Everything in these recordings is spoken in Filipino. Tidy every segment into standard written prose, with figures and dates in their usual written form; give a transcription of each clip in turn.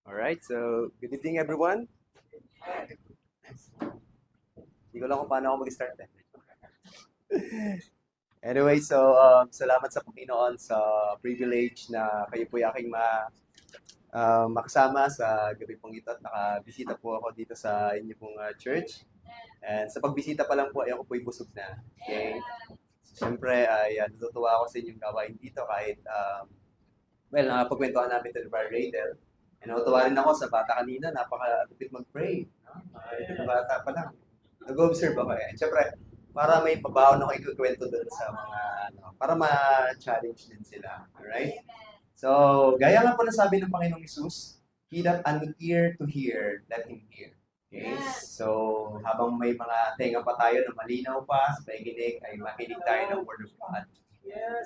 Alright, so good evening everyone. Hindi ko lang kung paano ako mag-start eh. Anyway, so salamat sa Panginoon sa privilege na kayo po ay aking makasama sa gabi pong ito at nakabisita po ako dito sa inyo pong church. And sa pagbisita pa lang po ay ako po'y busog na. Okay? So, syempre ay natutuwa ako sa inyong gawain dito kahit nakapagkwentuhan namin ito ni Brother Radel. And natutuwa rin ako sa bata kanina, napaka-lupit mag-pray. No? Bata pa lang. Nag-observe ako eh. Siyempre, para may pabaon ako ikukwento doon sa mga, para ma-challenge din sila. Alright? So, gaya nga po na sabi ng Panginoong Isus, he that an ear to hear, let him hear. Okay? So, habang may mga tenga pa tayo na malinaw pa sa pakikinig, ay makinig tayo ng Word of God.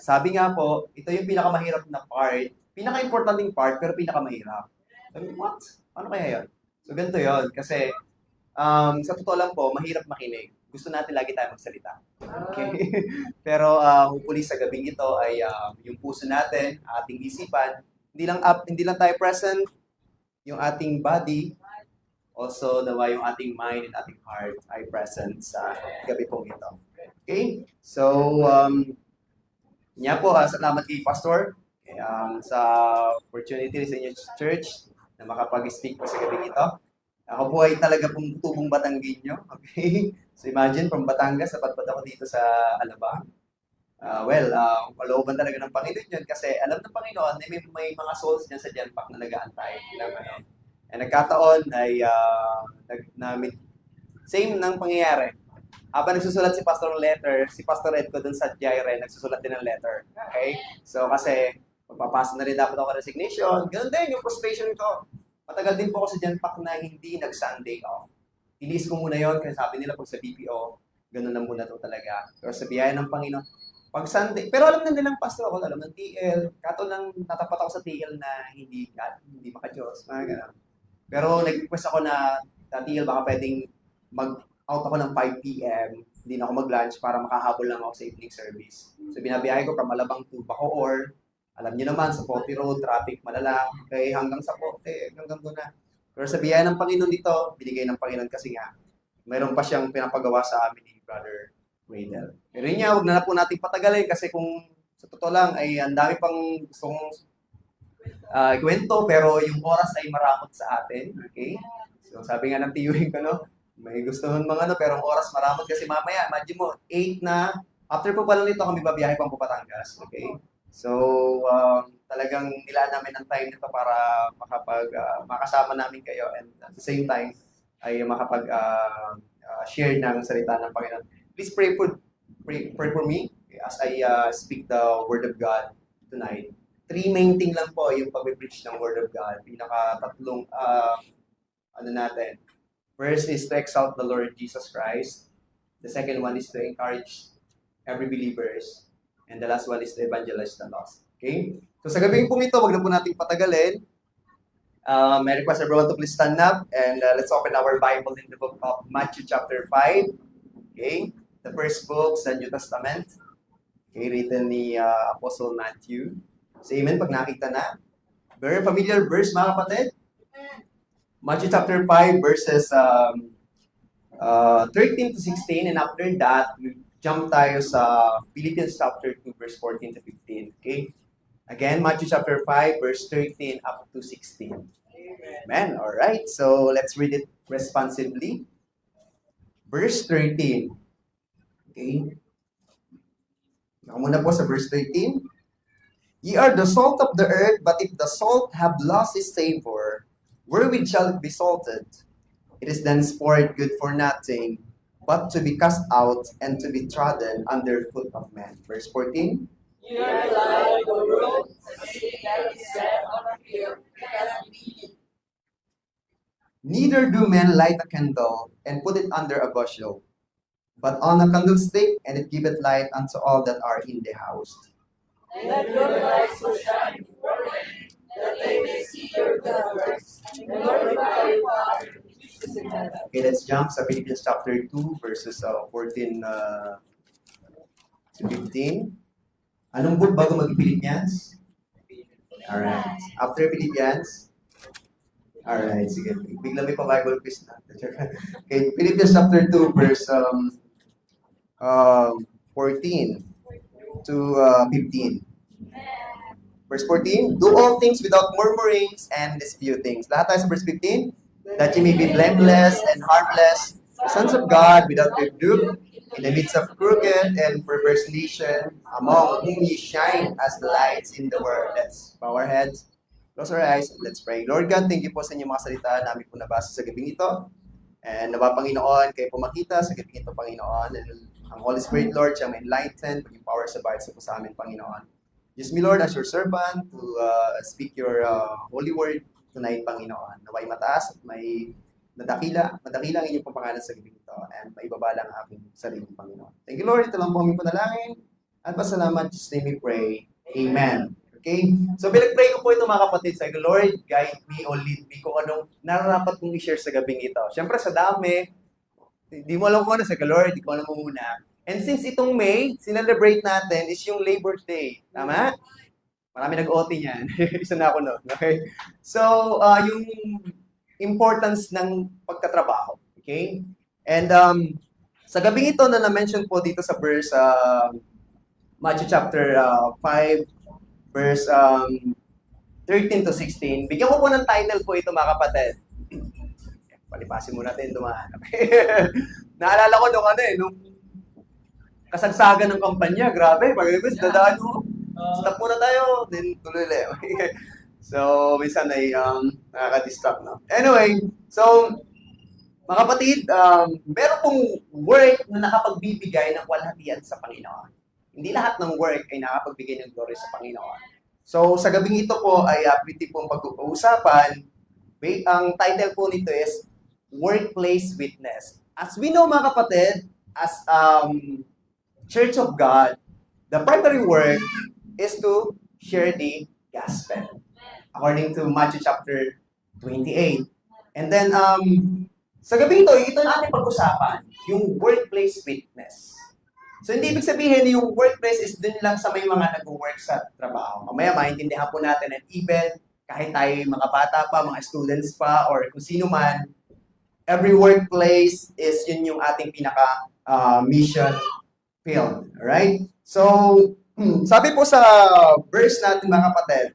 Sabi nga po, ito yung pinakamahirap na part, pinaka-importanting part, pero pinakamahirap. Sabi, what? Ano kaya yun? So, ganito yun. Kasi, sa totoo lang po, mahirap makinig. Gusto natin lagi tayo magsalita. Okay? Pero hopefully sa gabing ito ay yung puso natin, ating isipan, hindi lang tayo present, yung ating body, also nawa yung ating mind and ating heart ay present sa gabi pong ito. Okay? So, niya po, salamat kay Pastor sa opportunity sa inyong church na makapag-speak po sa gabi ito. Ako po ay talaga pong tubong Batanggenyo. Okay? So imagine, from Batangas, napadpad ako dito sa Alabang. Kalooban talaga ng Panginoon yun kasi alam ng Panginoon na may mga souls niya sa Genpac na nag-aantay. Nagkataon ay same ng pangyayari. Habang nagsusulat si Pastor ng letter, si Pastor Ed ko dun sa Jaire, nagsusulat din ng letter. Okay? So kasi, magpapasa na rin dapat ako resignation. Ganun din yung frustration ko. Matagal din po ako sa Genpac na hindi nag-Sunday off. Ilis ko muna yon kasi sabi nila pag sa BPO, ganun lang muna to talaga. Pero sa biyaya ng Panginoon, pag Sunday, pero alam na nilang pastor ako, alam ng TL, kato lang natapat ako sa TL na hindi maka-Diyos, mga ganun. Pero nag-request ako na TL baka pwedeng mag-out ako ng 5 p.m., hindi na ako mag-lunch para makahabol lang ako sa evening service. So binabiyahe ko from Malabang to Bacoor. Alam niyo naman, sa Pote Road, traffic malala, kaya hanggang sa Pote, hanggang doon na. Pero sa biyaya ng Panginoon dito, binigay ng Panginoon kasi nga, mayroon pa siyang pinapagawa sa amin ni Brother Radel. Pero yun nga, huwag na po natin patagalin kasi kung sa totoo lang ay ang dami pang gustong kwento pero yung oras ay maramot sa atin. Okay? So sabi nga ng tiyuhin ko, no, may gusto nun mga pero ang oras maramot kasi mamaya, imagine mo, 8 na, after po pala nito kami babiyahe pang Batangas. Okay? So, talagang nilaan namin ng time nito para makasama namin kayo and at the same time ay share ng salita ng Panginoon. Please pray for me as I speak the Word of God tonight. 3 main thing lang po yung pag-preach ng Word of God. Pinaka-tatlong natin. First is to exalt the Lord Jesus Christ. The second one is to encourage every believers. And the last one is to evangelize the lost. Okay? So sa gabing pong ito, wag na po nating patagalin. May request everyone to please stand up and let's open our Bible in the book of Matthew chapter 5. Okay? The first book sa New Testament. Okay, written ni Apostle Matthew. Say amen pag nakita na. Very familiar verse mga kapatid. Matthew chapter 5 verses 13 to 16 and after that, we jump tayo sa Philippians chapter 2 verse 14 to 15. Okay? Again, Matthew chapter 5 verse 13 up to 16. Amen. All right. So, let's read it responsibly. Verse 13. Okay? Ako muna po sa verse 13. Ye are the salt of the earth, but if the salt have lost its savor, wherewith shall it be salted? It is then spoiled good for nothing, but to be cast out and to be trodden under foot of men. Verse 14. You are like the root, a city that is set on a hill, cannot be hid. Neither do men light a candle and put it under a bushel, but on a candlestick, and it giveth light unto all that are in the house. Let your light so shine before men, that they may see your good works, and glorify your Father which is in heaven. Okay, let's jump sa Philippians chapter 2, verses 14 to 15. Anong book bago mag-Philippians? Alright. After Philippians, Alright, sige. Bigla may pa-Bible quiz na. Okay, Philippians chapter 2, verse 14 to 15. Verse 14, do all things without murmurings and disputings. Lahat tayo sa verse 15, that you may be blameless and harmless, sons of God without rebuke, in the midst of crooked and perverse nation, among whom ye shine as lights in the world. Let's bow our heads, close our eyes, and let's pray. Lord God, thank you po sa inyong mga salita namin po nabasa sa gabing ito. And nawa, Panginoon, kayo po makita sa gabing ito, Panginoon. And ang Holy Spirit, Lord, siya may enlighten, mag-empower sa bawat isa po sa amin, Panginoon. Use me, Lord, as your servant to speak your holy word tonight, Panginoon. Naway mataas at may madakila ang inyong pangalan sa gabing ito and maibaba lang ang aking sarili, Panginoon. Thank you, Lord. Ito lang po aming panalangin at pasalamat. Just name we pray. Amen. Okay? So, pinag-pray ko po ito, mga kapatid. Sabi ko, Lord, guide me or lead me kung anong nararapat kong i-share sa gabing ito. Siyempre, sa dami, di mo alam kung ano. Sabi ko, Lord, di ko alam muna. And since itong May, sinelebrate natin is yung Labor Day. Tama? Marami nag-OT niyan. Isa na ako, no? Okay? So, yung importance ng pagtatrabaho. Okay? And sa gabing ito na na-mention po dito sa verse Matthew chapter 5, verse 13 to 16, bigyan ko po ng title po ito, mga kapatid. Palipasin muna natin dumaan. Okay? Naalala ko nung kasagsagan ng kampanya, grabe, pag-ibig, dadaan mo. Stop muna tayo, then tuloy ulit. So, minsan ay nakaka-distract, no? Anyway, so, mga kapatid, meron pong work na nakapagbibigay ng walhatian sa Panginoon. Hindi lahat ng work ay nakapagbigay ng glory sa Panginoon. So, sa gabing ito po ay pretty pong pag-uusapan. Ang title po nito is Workplace Witness. As we know, mga kapatid, as Church of God, the primary work is to share the gospel, according to Matthew chapter 28. And then, sa gabi ito natin pag-usapan, yung workplace witness. So, hindi ibig sabihin yung workplace is dun lang sa may mga nag-work sa trabaho. Mamaya, maintindihan po natin at even kahit tayo mga bata pa, mga students pa, or kung sino man, every workplace is yun yung ating pinaka-mission field. Alright? So, sabi po sa verse natin, mga kapatid,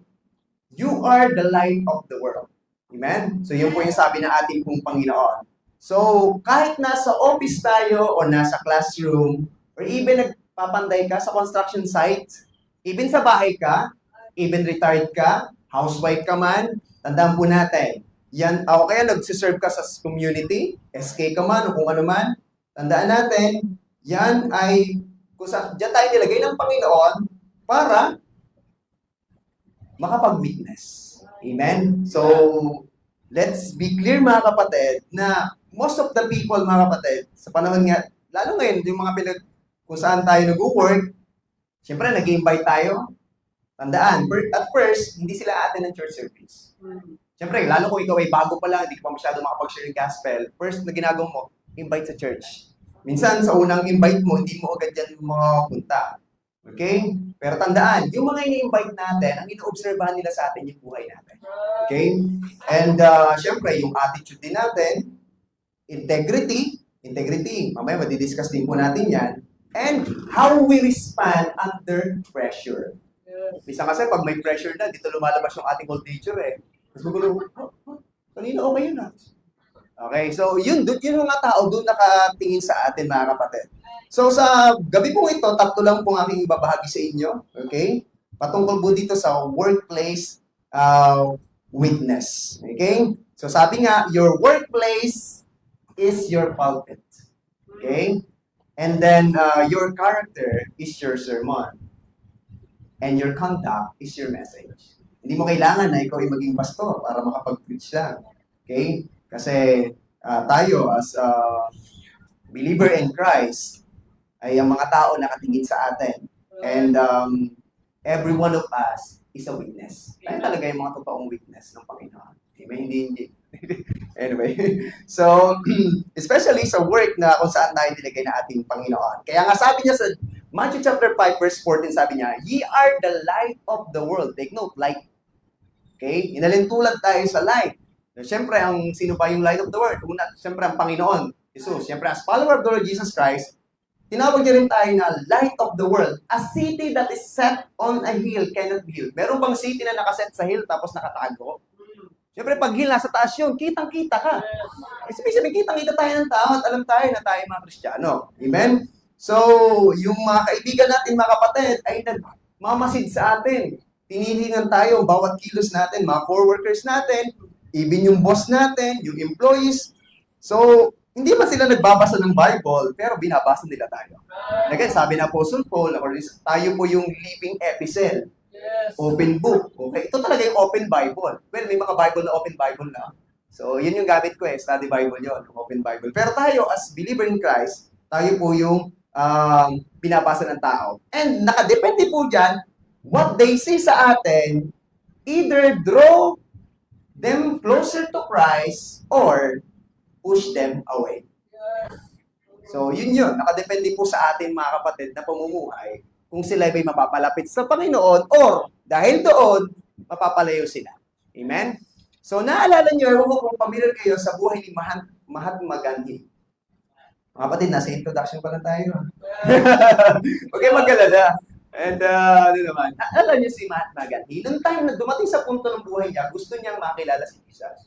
you are the light of the world. Amen? So, yun po yung sabi ng ating pong Panginoon. So, kahit nasa office tayo o nasa classroom or even nagpapanday ka sa construction site, even sa bahay ka, even retired ka, housewife ka man, tandaan po natin, yan, o kaya nagsiserve ka sa community, SK ka man o kung ano man, tandaan natin, yan ay, diyan tayo nilagay ng Panginoon para makapag-witness. Amen? So, let's be clear, mga kapatid, na most of the people, mga kapatid, sa panahon nga, lalo ngayon, yung mga kung saan tayo nag-work, syempre, nag-invite tayo. Tandaan, at first, hindi sila atin ng church service. Syempre, lalo kung ikaw ay bago pa lang, hindi ka pa masyado makapag-share ng gospel, first na ginagawa mo, invite sa church. Minsan, sa unang invite mo, hindi mo agad yan makapunta. Okay? Pero tandaan, yung mga ini-invite natin, ang ino-obserbahan nila sa atin yung buhay natin. Okay? And syempre, yung attitude din natin, integrity, mamaya madidiscuss din po natin yan, and how we respond under pressure. Minsan kasi pag may pressure na, dito lumalabas yung ating old nature eh. Tapos magulo, kanina okay yun ah. Okay, so yun yung mga tao doon nakatingin sa atin, mga kapatid. So sa gabi pong ito, tatlo lang pong aking ibabahagi sa inyo. Okay? Patungkol po dito sa workplace witness. Okay? So sabi nga, your workplace is your pulpit. Okay? And then your character is your sermon. And your conduct is your message. Hindi mo kailangan na ikaw ay maging pastor para makapag-preach lang. Okay? Kasi tayo as believer in Christ ay ang mga tao nakatingin sa atin. And every one of us is a witness. Tayo talaga yung mga totoong witness ng Panginoon. Amen? Hindi. Anyway, so especially sa work na kung saan tayo nilagay na ating Panginoon. Kaya nga sabi niya sa Matthew chapter 5 verse 14, sabi niya, ye are the light of the world. Take note, light. Okay? Inalintulad tayo sa light. Siyempre, sino ba yung light of the world? Una, siyempre, ang Panginoon, Jesus. Siyempre, as follower of the Lord Jesus Christ, tinawag niya rin tayo na light of the world. A city that is set on a hill cannot be hid. Meron bang city na nakaset sa hill tapos nakatago? Siyempre, pag hill nasa taas yun, kitang-kita ka. Sabihin, kitang-kita tayo ng tao at alam tayo na tayo mga Kristiyano. Amen? So, yung mga kaibigan natin, mga kapatid, ay nagmamasid sa atin. Tinilingan tayo, bawat kilos natin, mga co-workers natin, even yung boss natin, yung employees. So, hindi man sila nagbabasa ng Bible, pero binabasa nila tayo. Again, sabi na Apostle Paul, tayo po yung living epistle. Open book. Okay, ito talaga yung open Bible. Well, may mga Bible na open Bible na. So, yun yung gamit ko study Bible yun, open Bible. Pero tayo, as believer in Christ, tayo po yung binabasa ng tao. And nakadepende po dyan, what they say sa atin, either draw them closer to Christ or push them away. So, yun. Nakadepende po sa atin, mga kapatid, na pamumuhay kung sila ay mapapalapit sa Panginoon or dahil doon, mapapalayo sila. Amen? So, naalala nyo, ewan ko kung familiar kayo sa buhay ni Mahatma Gandhi. Mga kapatid, nasa introduction pa lang tayo. Okay, mag-alala. And, naman, alam niyo si Mahatma Gandhi, noong time na dumating sa punto ng buhay niya, gusto niyang makilala si Jesus.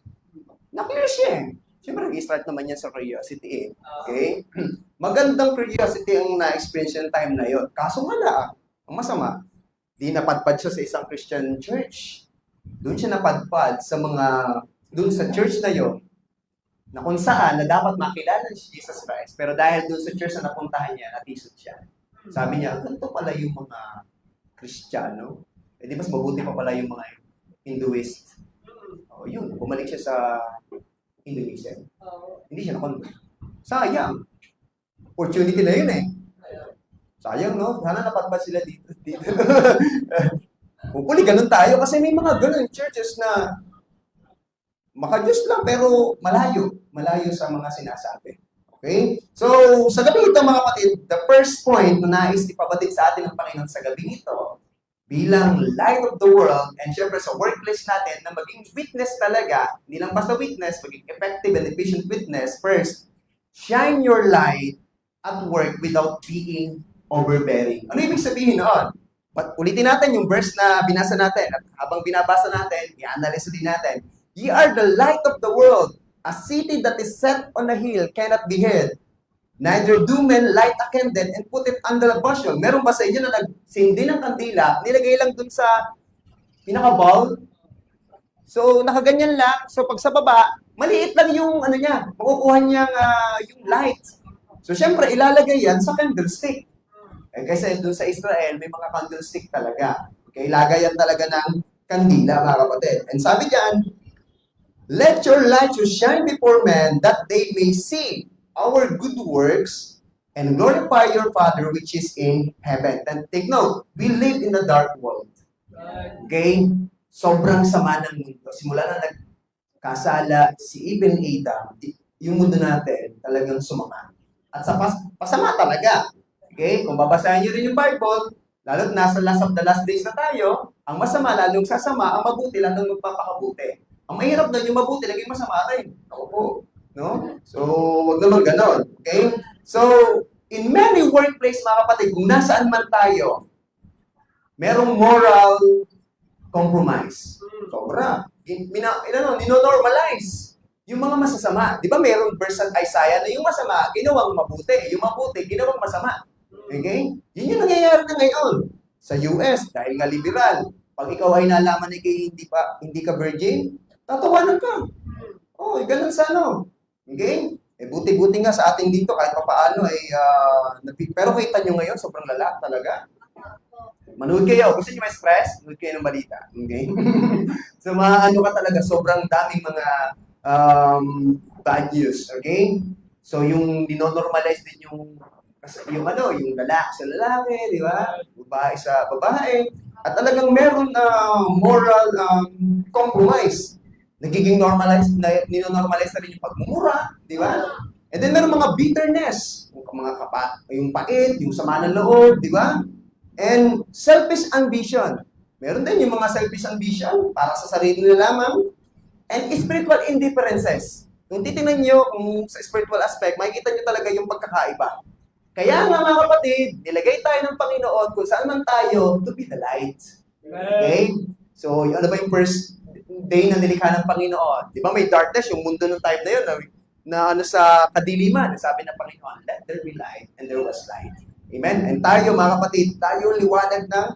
Na-clear siya eh. Siyempre, nag-start naman niya sa curiosity eh. Okay? Magandang curiosity ang na-experience yung time na yon. Kaso nga ang masama, di napadpad siya sa isang Christian church. Doon siya napadpad doon sa church na yon, na kung saan na dapat makilala si Jesus Christ. Pero dahil doon sa church na napuntahan niya, natisod siya. Sabi niya, ganito pala yung mga Kristiyano. Di mas mabuti pa pala yung mga Hinduist. Yun, bumalik siya sa Hinduism. Hindi siya na-convert. Sayang. Opportunity na yun eh. Sayang, no? Sana napadpad sila dito. Hopefully, ganun tayo kasi may mga ganun churches na maka-Diyos lang pero malayo sa mga sinasabi. Okay? So, sa gabi ito mga kapatid, the first point na nais ipabatid sa atin ng Panginoon sa gabi ito, bilang light of the world, and syempre sa workplace natin, na maging witness talaga, hindi lang basta witness, maging effective and efficient witness, first, shine your light at work without being overbearing. Ano ibig sabihin noon? But ulitin natin yung verse na binasa natin, at habang binabasa natin, i-analyze din natin, ye are the light of the world. A city that is set on a hill cannot be hid. Neither do men light a candle and put it under a bushel. Meron ba sa inyo na nagsindi ng kandila, nilagay lang dun sa pinaka-bowl? So, nakaganyan lang. So, pag sa baba, maliit lang yung niya, makukuha niyang yung light. So, syempre, ilalagay yan sa candlestick. Kasi dun sa Israel, may mga candlestick talaga. Okay, lagayan talaga ng kandila, mga kapatid. And sabi diyan, let your light so shine before men that they may see our good works and glorify your Father which is in heaven. And take note, we live in a dark world. Okay? Sobrang sama ng mundo. Simula na nagkasala si Ibn Adam, yung mundo natin talagang sumama. At sa pasama talaga. Okay? Kung babasahin niyo rin yung Bible, lalo't nasa last of the last days na tayo, ang masama lalong sasama, ang mabuti lalong magpapakabuti. Ang mahirap na yung mabuti, naging masama rin. Ako po. No? So, wag naman ganon. Okay? So, in many workplace, mga kapatid, kung nasaan man tayo, merong moral compromise. Sobra. Nino-normalize yung mga masasama. Di ba merong verse sa Isaiah na yung masama, ginawang mabuti. Yung mabuti, ginawang masama. Okay? Yun yung nangyayari na ngayon. Sa US, dahil nga liberal, pag ikaw ay nalaman na hindi ka virgin, tatawanan ka. Ganun sa Okay? Buti-buti nga sa ating dito, kahit papaano pero kita nyo ngayon, sobrang lala talaga. Manood kayo. Gusto nyo may stress? Manood kayo ng balita. Okay? So, ka talaga, sobrang daming mga bad news. Okay? So, yung dinonormalize din yung lalaki sa lalaki, di ba? Babae sa babae. At talagang meron moral compromise. Nagiging nino-normalize na rin yung pagmumura, di ba? And then meron mga bitterness, yung pait, yung sama ng loob, di ba? And selfish ambition. Meron din yung mga selfish ambition para sa sarili nila lamang. And spiritual indifferences. Kung titingnan nyo kung sa spiritual aspect, makikita nyo talaga yung pagkakaiba. Kaya nga mga kapatid, nilagay tayo ng Panginoon kung saan man tayo to be the light. Okay? So, ano ba yung first day na nilikha ng Panginoon? Di ba may darkness, yung mundo ng time na yun, na ano sa kadiliman, sabi ng Panginoon, let there be light, and there was light. Amen? And tayo mga kapatid, tayo liwanag ng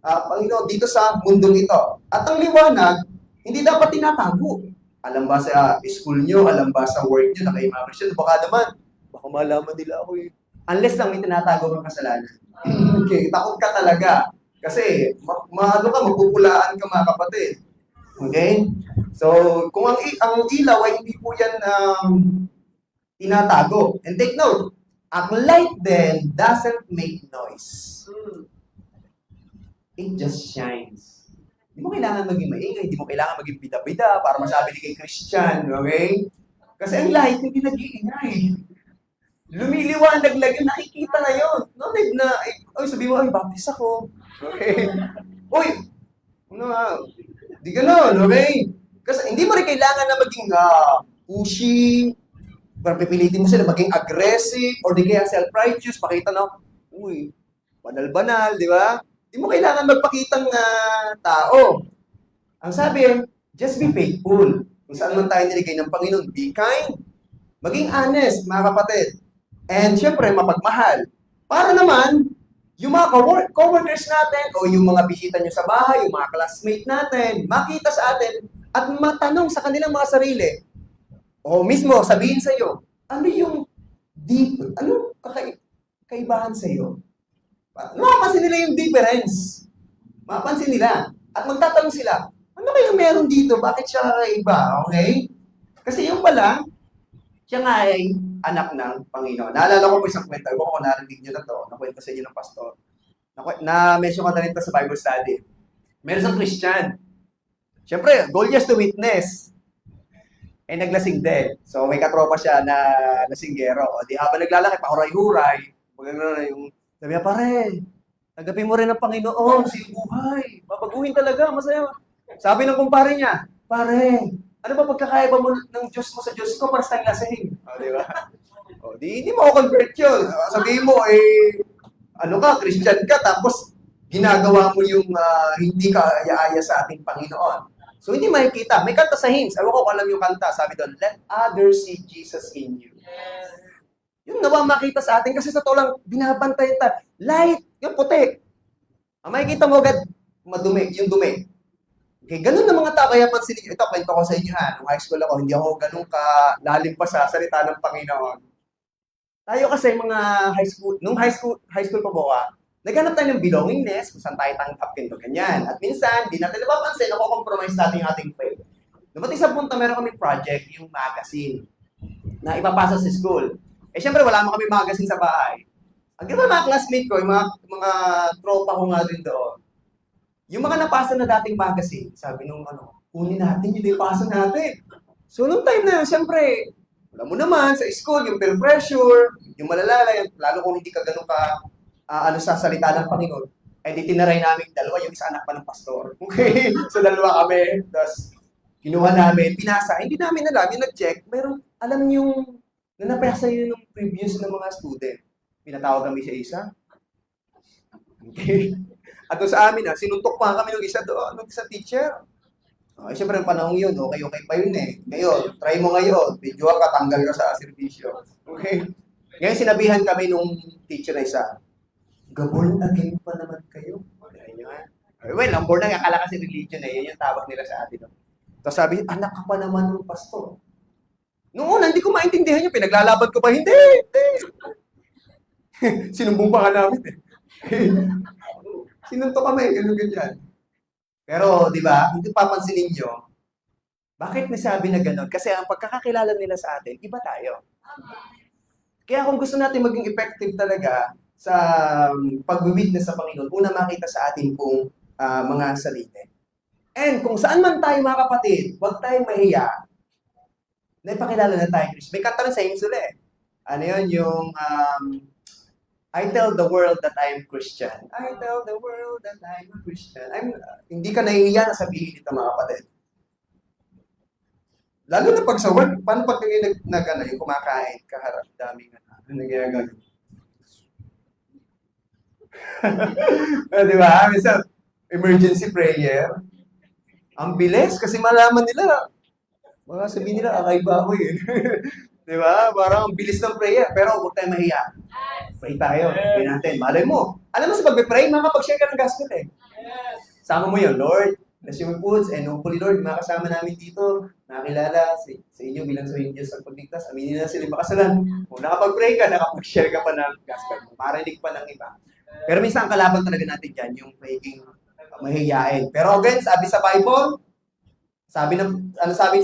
Panginoon dito sa mundong ito. At ang liwanag, hindi dapat tinatago. Alam ba sa school nyo, alam ba sa work nyo, na kayo mga Christian, baka malaman nila ako eh. Unless lang may tinatago kang kasalanan. Okay, takot ka talaga. Kasi, mapupulaan ka mga kapatid. Okay? So, kung ang ilaw ay hindi po yan tinatago. And take note, ang light then doesn't make noise. It just shines. Hindi mo kailangan maging maingay, hindi mo kailangan maging bida-bida para masabi ni kay Christian, okay? Kasi ang light hindi nag-iingay. Lumiliwanag lang yun, nakikita na yun. No need na, sabi mo, baptist ako. Okay? Di gano'n, okay? Kasi hindi mo rin kailangan na maging pushy, para pipilitin mo sila maging aggressive, or di kaya self-righteous, pakita na, banal-banal, di ba? Hindi mo kailangan magpakitang tao. Ang sabi, just be faithful. Kung saan man tayo niligay ng Panginoon, be kind. Maging honest, mga kapatid. And syempre, mapagmahal. Para naman, yung mga coworkers natin, o yung mga bisita nyo sa bahay, yung mga classmate natin, makita sa atin, at matanong sa kanilang mga sarili, o mismo sabihin sa iyo, ano yung deep, ano kaibahan sa iyo? Mapapansin nila yung difference. Mapapansin nila. At magtatanong sila, ano kaya meron dito? Bakit siya iba? Okay? Kasi yung pala, siya nga ay anak ng Panginoon. Naalala ko po isang kwento. Kung narinig nyo na to, nakwento sa inyo ng pastor. Na-mention ko na rin ito sa Bible study. Meron isang Christian. Siyempre, goal niya is to witness. Eh, naglasing din. So, may katropa siya na lasinggero. O, di habang naglalaki, pahuray-huray. Maganda yung sabi niya, pare, tanggapin mo rin ang Panginoon sa iyong buhay. Babaguhin talaga, masaya. Sabi ng kumpare niya, pare, ano ba pagkakaiba mo ng Diyos mo sa Diyos ko para sa lasing? Di ba? Di mo ako convert yun. Sabihin mo, Christian ka, tapos ginagawa mo yung hindi ka aya-aya sa ating Panginoon. So, hindi makikita. May kanta sa hymns. Alam ko kung alam yung kanta. Sabi doon, let others see Jesus in you. Yung nawa makita sa atin kasi sa to lang binabantay tayo. Light, yung puti. Ang makikita mo agad, madumi, yung dumi. Okay, ganun na mga tao. Kaya pansinin nyo, ito, kwento ko sa inyo ha. Nung high school ako, hindi ako ganun lalim pa sa salita ng Panginoon. Tayo kasi mga nung high school pa po naghanap tayo ng belongingness, kung saan tayo tanggapin to, ganyan. At minsan, di natin napapansin, compromise natin yung ating faith. Dumating sa punta, meron kami project, yung magazine, na ipapasa sa school. Eh, syempre, wala mo kami magazine sa bahay. Ang ginawa mga classmate ko, yung mga tropa ko nga rin doon, yung mga napasa na dating magazine, sabi nung kunin natin, yung ipasa natin. So, nung time na yun, syempre, alam mo naman, sa school, yung peer pressure, yung malalala, lalo kung hindi ka ganun sa salita ng Panginoon, eh, di tinaray namin dalawa, yung isa anak pa ng pastor. Okay? So, dalawa kami, tapos, kinuha namin, pinasa, hindi namin alam, yung nag-check, meron, alam yung na napasa yun ng previous ng mga student. Pinatawag kami sa isa. Okay. At sa amin, sinuntok pa kami ng isa doon, ng isa teacher. Okay, siyempre, ang panahon yun, okay pa yun eh. Ngayon, try mo ngayon, video ka, tanggal ka sa servisyo. Okay. Ngayon, sinabihan kami nung teacher na isa, born again pa naman kayo. Well, ang born again, akala kasi religion eh, yan yung tawag nila sa atin. Tapos sabi, anak ka pa naman ng pastor. Noong una, hindi ko maintindihan yung pinaglalaban ko pa. Hindi. Sinumbong pa ka namin eh. Sinunto kami, ganyan. Pero, di ba, hindi papansinin nyo, bakit nasabi na gano'n? Kasi ang pagkakakilala nila sa atin, iba tayo. Kaya kung gusto natin maging effective talaga sa pag-witness sa Panginoon, una makita sa atin pong mga salita. And kung saan man tayo mga kapatid, huwag tayong mahiya, naipakilala na tayo, Chris. May kanta rin sa hymns ulit. Ano yun? Yung, I tell the world that I'm Christian. I tell the world that I'm a Christian. Hindi ka nahihiya na sabihin ito, mga kapatid. Lalo na pag sa work, paano pag kayo yung kumakain, kaharap, daming nangyayagano. Di ba? Minsan, emergency prayer. Ang bilis kasi malaman nila. Mga sabihin nila, akay ba ako eh. Di ba? Parang ang bilis ng prayer. Pero huwag tayong mahiya. Pray tayo. Pray natin. Malay mo. Alam mo sa pag-pray, makapag-share ka ng gospel eh. Sama mo yun, Lord. Bless your foods and hopefully, Lord, mga kasama namin dito, nakakilala sa inyo bilang sa Diyos sa pagligtas. Aminin na sila yung makasalan. Kung nakapag-pray ka, nakapag-share ka pa ng gospel. Marinig pa ng iba. Pero minsan ang kalaban talaga natin dyan, yung pagiging mahihiyain. Pero again, sabi sa Bible, sabi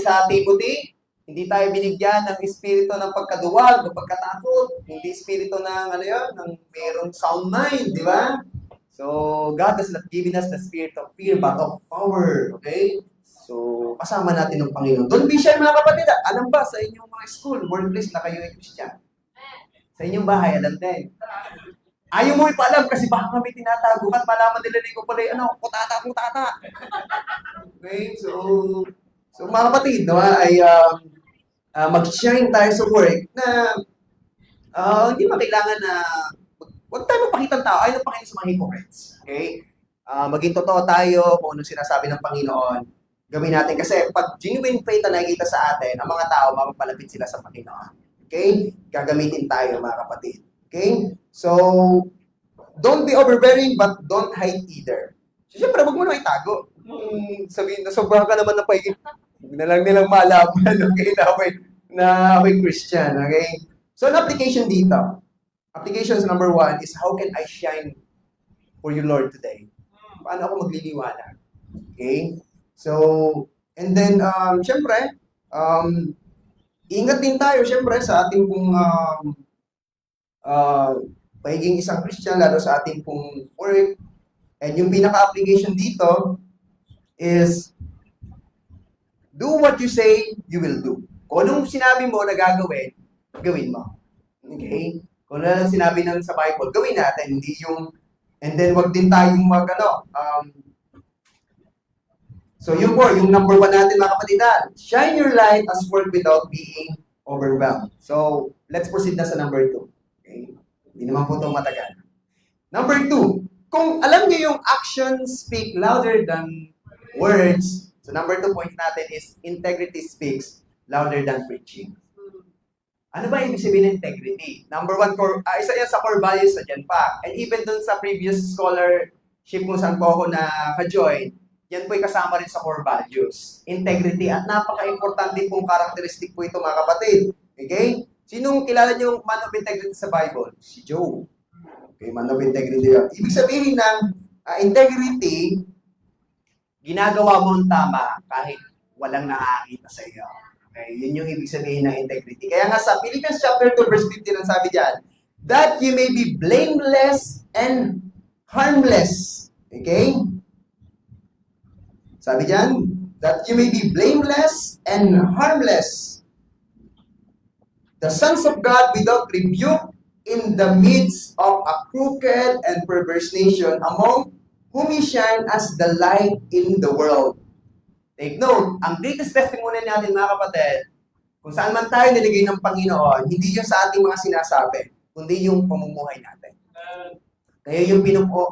sa Timothy, hindi tayo binigyan ng espiritu ng pagkaduwag, ng pagkatakot, hindi espiritu ng, ng mayroong sound mind, di ba? So, God has not given us the spirit of fear, but of power, okay? So, kasama natin ng Panginoon. Don't be shy, mga kapatid. Alam ba sa inyong mga school, workplace na kayo ay Christian? Sa inyong bahay, alam din. Ayaw mo ipaalam kasi baka kami tinatago at malaman nila ko pala kutata. Okay, so mga kapatid, no, ay mag-shine tayo sa work na hindi mo kailangan na huwag tayo magpakitang tao. Ayaw ng Panginoon sa mga hypocrites. Okay? Maging totoo tayo kung anong sinasabi ng Panginoon. Gawin natin. Kasi pag genuine faith na nakikita sa atin, ang mga tao, mapapalapit sila sa Panginoon. Okay? Gagamitin tayo, mga kapatid. Okay? So, don't be overbearing but don't hide either. So, syempre, wag mo na itago. Sabihin na sobrang ka naman ng pagiging, huwag na lang nilang malaman, okay, na ako'y Christian, okay? So, an application dito. Applications number 1 is how can I shine for you, Lord, today? Paano ako magliliwanag? Okay? So, and then, syempre, ingat din tayo, syempre, sa ating pong pagiging isang Christian, lalo sa ating pong work. And yung pinaka-application dito is do what you say you will do. Kung anong sinabi mo na gagawin, gawin mo. Okay? Kung ano lang sinabi ng sa Bible, gawin natin. Hindi yung, and then wag din tayong so yun po, yung number 1 natin mga kapatid, shine your light as work without being overwhelmed. So, let's proceed na sa number 2. Okay? Hindi naman po ito matagal. Number 2, kung alam niyo yung actions speak louder than words, so number 2 point natin is integrity speaks louder than preaching. Ano ba ibig sabihin ng integrity? Number 1, isa yan sa core values sa Genpact. And even dun sa previous scholarship kung saan po ako na-join, yan po'y kasama rin sa core values. Integrity. At napaka-importante pong karakteristik po ito mga kapatid. Okay? Sinong kilala niyo yung man of integrity sa Bible? Si Job. Okay, man of integrity. Ibig sabihin ng integrity, ginagawa mo ang tama kahit walang nakakita sa iyo. Okay, yun yung ibig sabihin ng integrity. Kaya nga sa Philippians chapter 2 verse 15 ang sabi diyan, that you may be blameless and harmless. Okay? Sabi diyan, that you may be blameless and harmless. The sons of God without rebuke in the midst of a crooked and perverse nation, among whom ye shine as the light in the world. Take note, ang greatest testimony natin mga kapatid, kung saan man tayo niligay ng Panginoon, hindi yun sa ating mga sinasabi, kundi yung pamumuhay natin. Kaya yung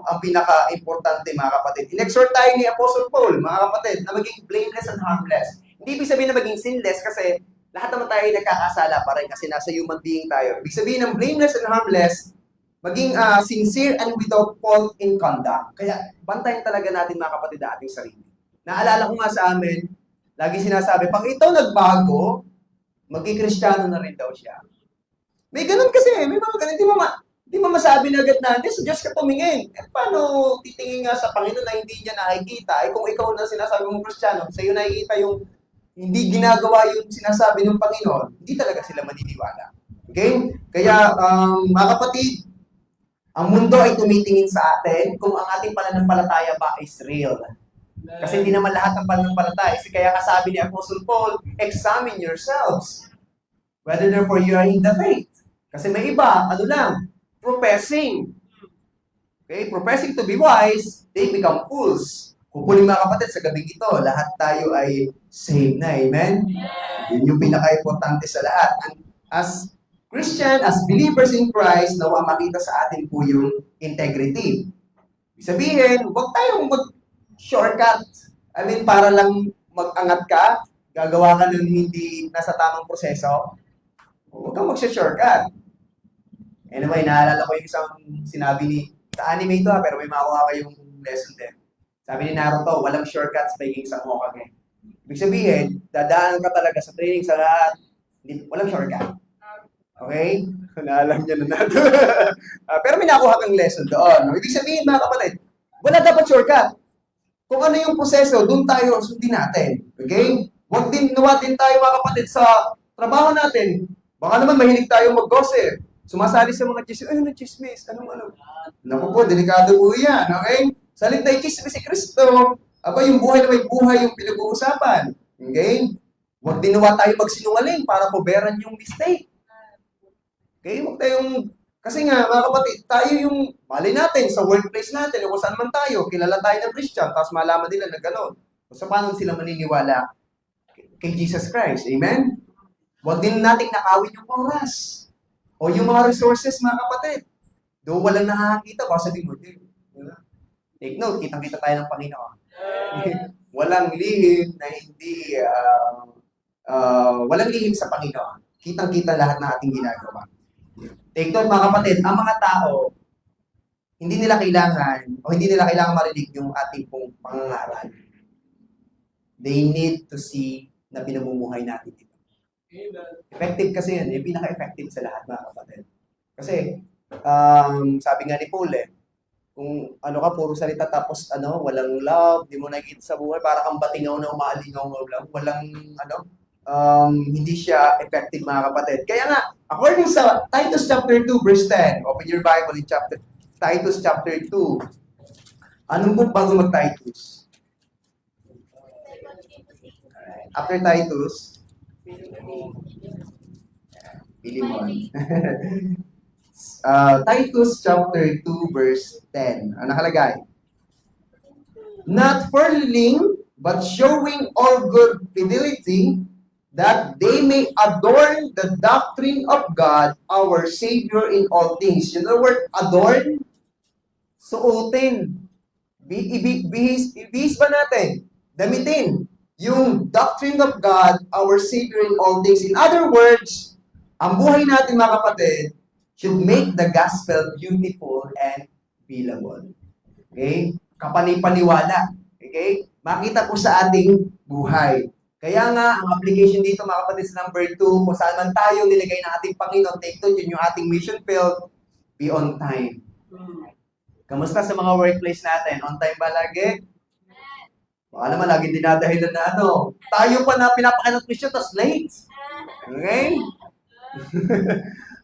ang pinaka-importante mga kapatid. In-exhort tayo ni Apostle Paul, mga kapatid, na maging blameless and harmless. Hindi ibig sabihin na maging sinless kasi lahat naman tayo nagkakasala pa rin kasi nasa human being tayo. Ibig sabihin ng blameless and harmless, maging sincere and without fault in conduct. Kaya bantayan talaga natin mga kapatid ang ating sarili. Naalala ko nga sa amin, lagi sinasabi, pag ito nagbago, maging Kristiyano na rin daw siya. May ganun kasi, may mga ganun. Di mo masabi na agad na, sa Diyos ka tumingin. Eh, paano titingin nga sa Panginoon na hindi niya nakikita? Eh, kung ikaw na sinasabi mong Kristiyano, sa iyo nakikita yung hindi ginagawa yung sinasabi ng Panginoon, hindi talaga sila maniniwala. Okay? Kaya, mga kapatid, ang mundo ay tumitingin sa atin kung ang ating pananampalataya ba is real. Kasi hindi naman lahat ng pananampalataya. Kaya kasabi ni Apostle Paul, examine yourselves whether therefore you are in the faith. Kasi may iba, professing. Okay, professing to be wise, they become fools. Hopefully mga kapatid, sa gabing ito, lahat tayo ay saved na. Amen? Yun yung pinaka-importante sa lahat. And as Christian, as believers in Christ, nawa makita sa atin po yung integrity. Ibig sabihin, huwag tayong mag-shortcut. I mean, para lang mag-angat ka, gagawa ka ng hindi nasa tamang proseso. Huwag kang mag-shortcut. Anyway, naalala ko yung isang sinabi ni, sa anime ito pero may makuha pa yung lesson din. Sabi ni Naruto, walang shortcut sa pagiging isang Hokage. Ibig sabihin, dadaan ka talaga sa training sa lahat. Walang shortcut. Okay? Naalam niya na natin. Pero may nakuha kang lesson doon. Ibig sabihin, mga kapatid, wala dapat shortcut. Kung ano yung proseso, doon tayo sundin natin. Okay? Huwag din, nawa din tayo, mga kapatid, sa trabaho natin. Baka naman mahilig tayo mag-gossip. Sumasali sa mga chismis. Ay, chismis. Anong? Naku po, delikado po yan. Okay? Salit na chismis si Kristo. Aba, yung buhay na may buhay yung pinag-uusapan. Okay? Huwag din nawa tayo magsinungaling para coveran yung mistake. Okay? Huwag tayong, kasi nga, mga kapatid, tayo yung, mali natin, sa workplace natin, kung saan man tayo, kilala tayo ng Christian, tapos malaman nila na gano'n. So, paano sila maniniwala kay Jesus Christ? Amen? Huwag din natin nakawin yung oras. O yung mga resources, mga kapatid. Doon walang nakakita, baka sabihin mo, take note, kitang-kita tayo ng Panginoon. Walang lihim na hindi, walang lihim sa Panginoon. Kitang-kita lahat ng ating ginagawa. Take note, mga kapatid, ang mga tao, hindi nila kailangan marinig yung ating pong pangangaral. They need to see na pinamumuhay natin ito. Effective kasi yan, yung pinaka-effective sa lahat, mga kapatid. Kasi, sabi nga ni Paul, kung ano ka, puro salita tapos walang love, di mo nakikita sa buhay, para kang batingaw na umaalingaw lang, walang hindi siya effective, mga kapatid. Kaya nga, according sa Titus chapter 2 verse 10, open your Bible in Titus chapter 2. Anong book bago mag-Titus? After Titus, Philemon. Titus chapter 2 verse 10. Ano nakalagay? Not furling, but showing all good fidelity, that they may adorn the doctrine of God, our Savior in all things. You know the word adorn? Suotin. Ibihis ba natin? Damitin. Yung doctrine of God, our Savior in all things. In other words, ang buhay natin, mga kapatid, should make the gospel beautiful and bearable. Okay? Kapanipaniwala. Okay? Makita po sa ating buhay. Kaya nga, ang application dito, mga kapatid, sa number 2, kung saan man tayo nilagay ng ating Panginoon, take to, yun yung ating mission field, be on time. Kamusta sa mga workplace natin? On time ba lagi? Baka naman, lagi dinadahilan na tayo pa na pinapakilang Christian, tapos late. Okay?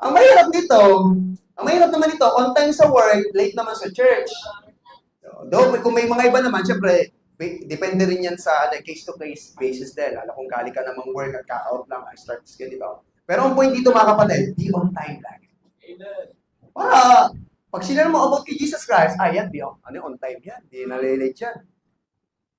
Ang mahirap naman ito, on time sa work, late naman sa church. Though, kung may mga iba naman, syempre, depende rin yan sa case-to-case basis din. Alam kung galing ka namang work at ka-out lang, start is ganito. Pero ang point dito, mga kapatid, be on time lagi. Para, pag sinara mo about kay Jesus Christ, yan, on time yan, di nalilate yan.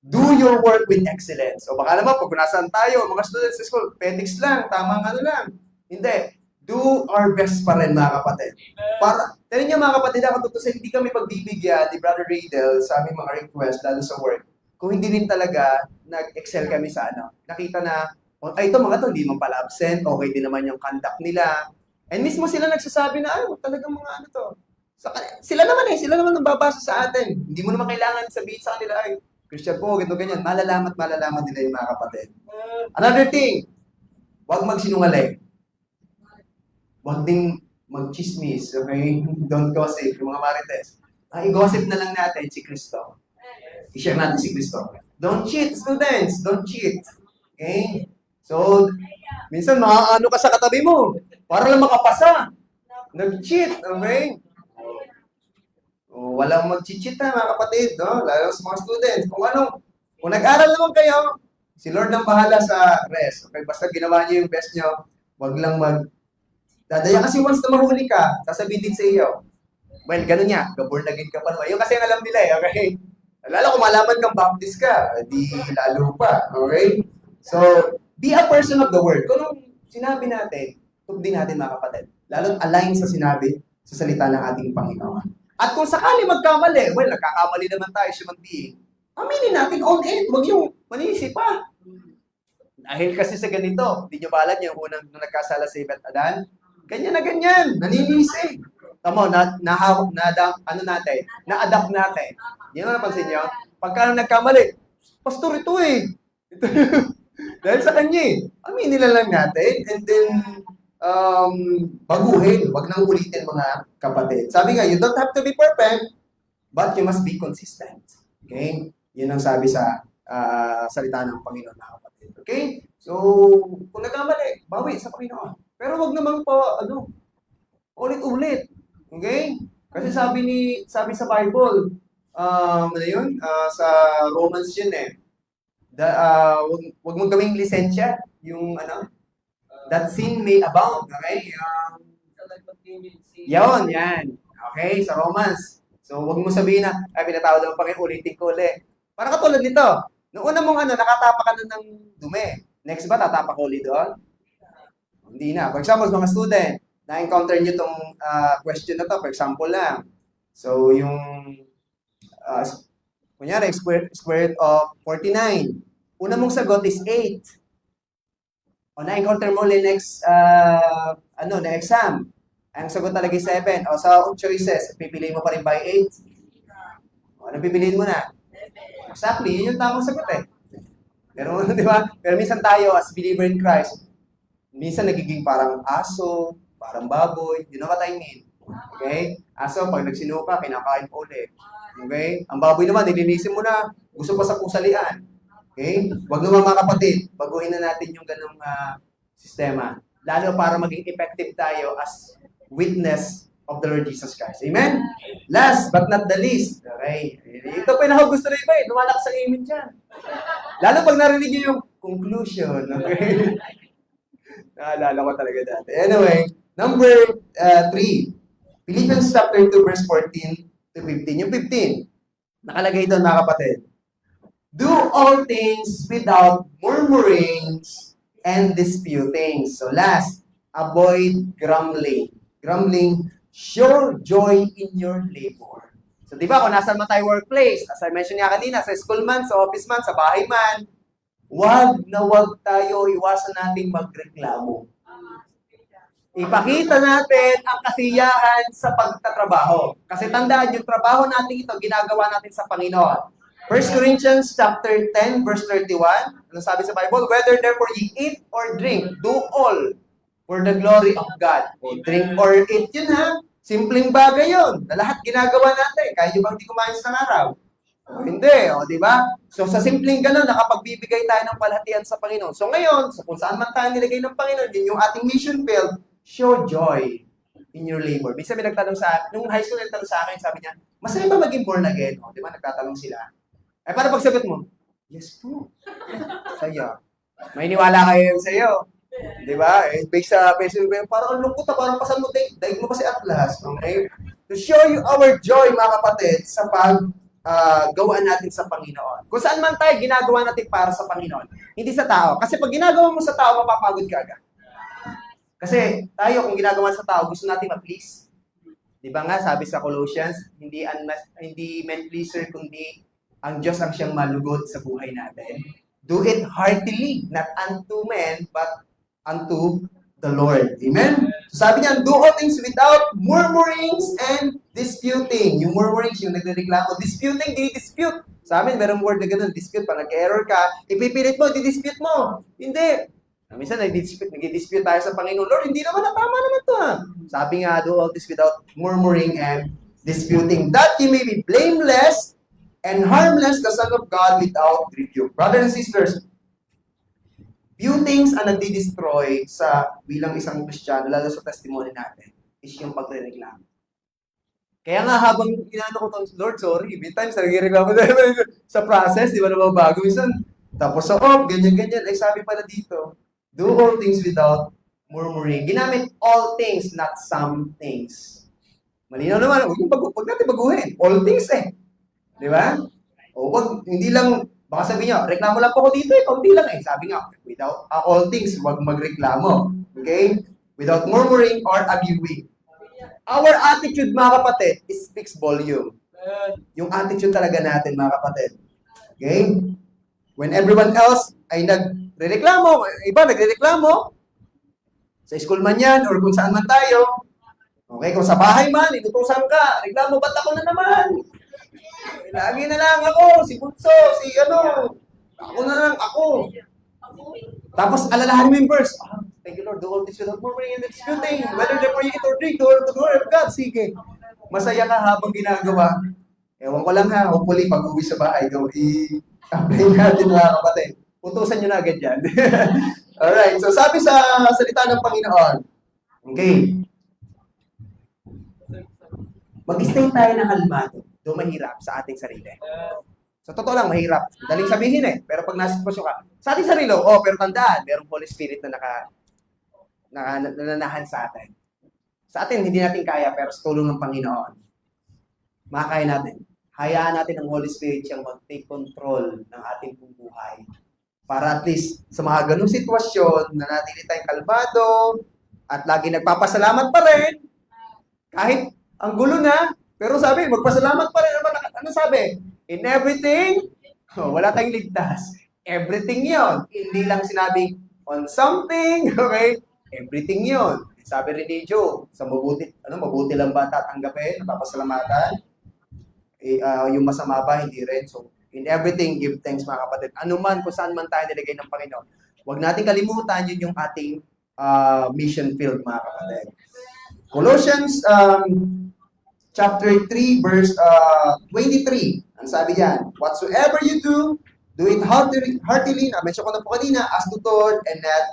Do your work with excellence. O baka naman, pag nasaan tayo, mga students sa school, petics lang, tamang lang. Hindi. Do our best pa rin, mga kapatid. Para, tayo niyo, mga kapatid, ako tutusin, hindi kami pagbibigyan ni Brother Riddle sa aming mga request, lalo sa work. Kung hindi rin talaga nag-excel kami sa nakita na, ito mga to, hindi man pala absent, okay din naman yung conduct nila. And mismo sila nagsasabi na, talagang mga to. Sila naman ang babasa sa atin. Hindi mo naman kailangan sabihin sa kanila, Christian po, ganyan. Malalaman nila yung mga kapatid. Another thing, huwag magsinungaling. Huwag ding mag-chismis, okay? Don't gossip, yung mga marites. I-gossip na lang natin si Kristo. I-share natin si Kristo. Don't cheat, students. Don't cheat. Okay? So, minsan ka sa katabi mo para lang makapasa. Nag-cheat, okay? Walang mag-cheat mga kapatid, no? Lalo sa mga students. Kung nag-aral naman kayo, si Lord ang bahala sa rest. Okay? Basta ginawa niyo yung best niyo, wag lang dadaya kasi once na mahuli ka, sasabihin din sa iyo. Well, ganun niya, born again ka pa naman. Yung kasi ang alam nila okay? Lalo kung malaman kang Baptist ka, di lalo pa. Okay? So, be a person of the word. Kung anong sinabi natin, tugdin natin mga kapatid. Lalo align sa sinabi, sa salita ng ating Panginoon. At kung sakali magkamali, well, nagkakamali naman tayo, human being, aminin natin on it. Huwag yung manisip pa. Dahil kasi sa ganito, hindi nyo ba alam yung unang nung nagkasala si Eve at Adan? Ganyan na ganyan, naninisi. Tamo, na-adapt natin. Yan ang napansin nyo? Pagka nagkamali, pastor ito eh. Ito, dahil sa kanya eh. Aminin nila lang natin and then baguhin. Wag nang ulitin mga kapatid. Sabi nga, you don't have to be perfect, but you must be consistent. Okay? Yun ang sabi sa salita ng Panginoon mga kapatid. Okay? So, kung nagkamali, bawi sa Panginoon. Pero wag naman po, ulit-ulit. Okay? Kasi sabi sa Bible, ano yun? Sa Romans yun eh. Wag mong gawing lisensya. Yung that sin may abound. Okay? Yan. Okay? Sa Romans. So, wag mo sabihin na, pinatawad ng Panginoon, ulitin ko ulit. Parang katulad nito. Noong una mong nakatapa ka na ng dumi. Next ba, tatapa ko ulit doon? Hindi na. For example, mga student, na-encounter nyo itong question na to, for example lang. So, yung, kunyari, square root of 49. Una mong sagot is 8. O, na-encounter mo ulit next, na exam. Ang sagot talaga is 7. O, sa choices, pipiliin mo pa rin by 8. O, ano pipiliin mo na? Exactly, yun yung tamang sagot eh. Pero, di ba? Pero minsan tayo, as believer in Christ, minsan nagiging parang aso, parang baboy. You know what I mean? Okay? Aso, pag nagsinuka, kinakain po ulit. Okay? Ang baboy naman, nilinisin mo na. Gusto pa sa pusalian. Okay? Huwag naman mga kapatid, baguhin na natin yung ganung sistema. Lalo para maging effective tayo as witness of the Lord Jesus Christ. Amen? Last but not the least. Okay? Ito pa yung gusto na iba eh. Lumalakas ang amen dyan. Lalo pag narinig nyo yung conclusion. Okay? Naalala ko talaga dati. Anyway, number 3. Philippians chapter 2 verse 14 to 15. Yung 15. Nakalagay doon mga kapatid. Do all things without murmurings and disputings. So last, avoid grumbling. Grumbling, show joy in your labor. So di ba kung nasa man tayo workplace, as I mentioned nga kanina, sa school man, sa office man, sa bahay man, wag tayo, iwasan nating magreklamo. Ipakita natin ang kasiyahan sa pagtatrabaho. Kasi tandaan, yung trabaho natin ito, ginagawa natin sa Panginoon. 1 Corinthians chapter 10, verse 31, ano sabi sa Bible? Whether therefore ye eat or drink, do all for the glory of God. O drink or eat, yun ha. Simpleng bagay yun. Na lahat ginagawa natin. Kaya nyo bang di kumain sa araw? O hindi, o di ba? So sa simpleng ganun, nakapagbibigay tayo ng palhatian sa Panginoon. So ngayon, kung saan man tayo nilagay ng Panginoon, yun yung ating mission field, show joy in your labor. Minsan may nagtanong sa akin, nung high school nagtanong sa akin, sabi niya, masaya ba maging born again? O, di ba, nagtatanong sila. Eh, paano pagsagot mo? Yes po. Saya. May niwala kayo sa'yo. Di ba? Eh, based sa Facebook, parang ang lungkot na, parang pasan mo, daig mo kasi Atlas. Okay? To show you our joy, mga kapatid, sa gawaan natin sa Panginoon. Kung saan man tayo, ginagawa natin para sa Panginoon. Hindi sa tao. Kasi pag ginagawa mo sa tao, mapapagod ka agad. Kasi tayo, kung ginagawa sa tao, gusto natin ma-please. Di ba nga, sabi sa Colossians, hindi men pleaser, kundi ang Diyos ang siyang malugod sa buhay natin. Do it heartily, not unto men, but unto the Lord. Amen? So sabi niya, do all things without murmurings and disputing. Yung murmurings, yung nagreklamo. Disputing, di-dispute. Sa amin, merong word na ganun, dispute. Pag nag-error ka, ipipilit mo, di-dispute mo. Hindi. Minsan, nag-dispute tayo sa Panginoon. Lord, hindi naman, tama naman to ha. Sabi nga, do all this without murmuring and disputing. That you may be blameless and harmless, the Son of God without rebuke. Brothers and sisters, few things ang nagdi-destroy sa bilang isang Kristiyano, lalo sa testimony natin, is yung pagre-reklamo. Kaya nga habang inano ko to, Lord, sorry, many times nagre-reklamo sa process, di ba naman bago? Minsan, tapos sa ganyan-ganyan, ay sabi pala dito, do all things without murmuring. Ginamit all things, not some things. Malinaw naman, huwag natin baguhin. All things eh. Di ba? O wag, hindi lang, baka sabihin nyo, reklamo lang po ako dito kaunti lang Sabi nga, without all things, wag magreklamo. Okay? Without murmuring or arguing. Our attitude, mga kapatid, speaks volume. Yung attitude talaga natin, mga kapatid. Okay? When everyone else ay nagrereklamo, iba nagrereklamo, sa school man yan, or kung saan man tayo, okay, kung sa bahay man, inutusan ka, reklamo, ba't ako na naman? Lagi na lang ako, si Bunso, si ako na lang ako. Tapos alalahan mo yung verse. Thank you Lord, do all this without murmuring and disputing. Whether therefore you eat or drink, do all to the glory of God. Sige. Masaya ka habang ginagawa. Ewan ko lang ha, hopefully pag uwi sa bahay, i-apply natin mga kapatid. Utusan nyo na agad yan. Alright, so sabi sa salita ng Panginoon, okay, mag-stay tayo na kalmado, do mahirap sa ating sarili. Sa totoo lang, mahirap. Daling sabihin pero pag nasa sitwasyon ka, sa ating sarili, pero tandaan, merong Holy Spirit na nananahan sa atin. Sa atin, hindi natin kaya, pero sa tulong ng Panginoon, makakaya natin. Hayaan natin ang Holy Spirit siyang mag-take control ng ating buhay. Para at least sa mga ganung sitwasyon, na natin tayong kalmado, at lagi nagpapasalamat pa rin, kahit ang gulo na, pero sabi, magpasalamat pa rin naman. Ano sabi? In everything, wala tayong ligtas. Everything yon. Hindi lang sinabi on something, okay? Everything yon. Sabi rin ni Joe, sa mabuti lang ba tatanggapin, napapasalamatan? Yung masama ba, hindi rin. So, in everything, give thanks mga kapatid. Ano man, kung saan man tayo nilagay ng Panginoon. Huwag natin kalimutan, yun yung ating mission field mga kapatid. Colossians chapter 3, verse 23. Ang sabi diyan, whatsoever you do it heartily, na-mention ko na po kanina, as to God and not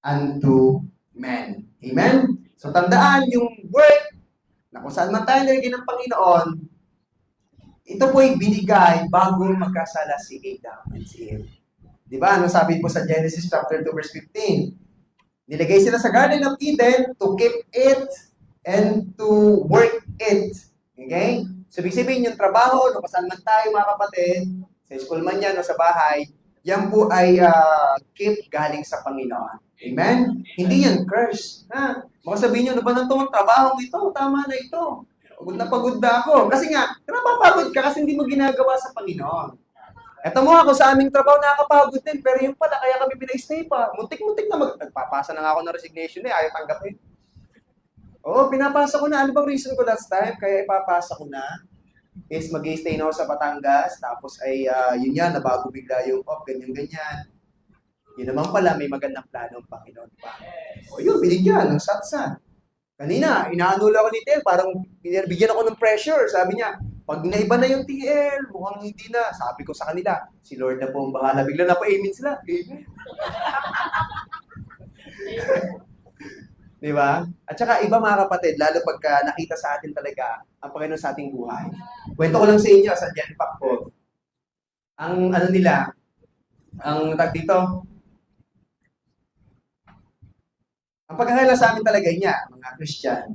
unto men. Amen? So tandaan yung word na kung saan man tayo nilagay ng Panginoon, ito po ay binigay bago magkasala si Adam and si Eve. Di ba? Ano sabi po sa Genesis chapter 2, verse 15? Nilagay sila sa Garden of Eden to keep it and to work it. Okay? So, ibig sabihin yung trabaho, no, saan man tayo mga kapatid, sa school man yan o sa bahay, yan po ay keep galing sa Panginoon. Amen? Hindi yan curse. Ha? Baka sabihin nyo, ano ba nang itong trabaho ito? Tama na ito. Pagod na ako. Kasi nga, napapagod ka kasi hindi mo ginagawa sa Panginoon. Eto mo ako sa aming trabaho, nakakapagod din, pero yung pala, kaya kami pinay-stay pa. Muntik-muntik na nagpapasa na nga ako ng resignation ayaw tanggapin. Oo, pinapasa ko na. Ano bang reason ko last time? Kaya ipapasa ko na is mag-stay na ako sa Batangas, tapos ay yun yan, nabago bigla yung ganyan-ganyan. Yun naman pala, may magandang plano ang Panginoon pa. O yun, binigyan ng satsa. Kanina, inaanula ako ni TL, parang binibigyan ako ng pressure. Sabi niya, pag naiba na yung TL, mukhang hindi na. Sabi ko sa kanila, si Lord na po ang bahala. Bigla na pa-amen sila. Di ba? At saka iba mga kapatid, lalo pagka nakita sa atin talaga ang Panginoon sa ating buhay. Kwento ko lang sa inyo sa Genpac ko. Ang nila, ang tag dito, ang pagkakala sa amin talaga niya, mga Christian.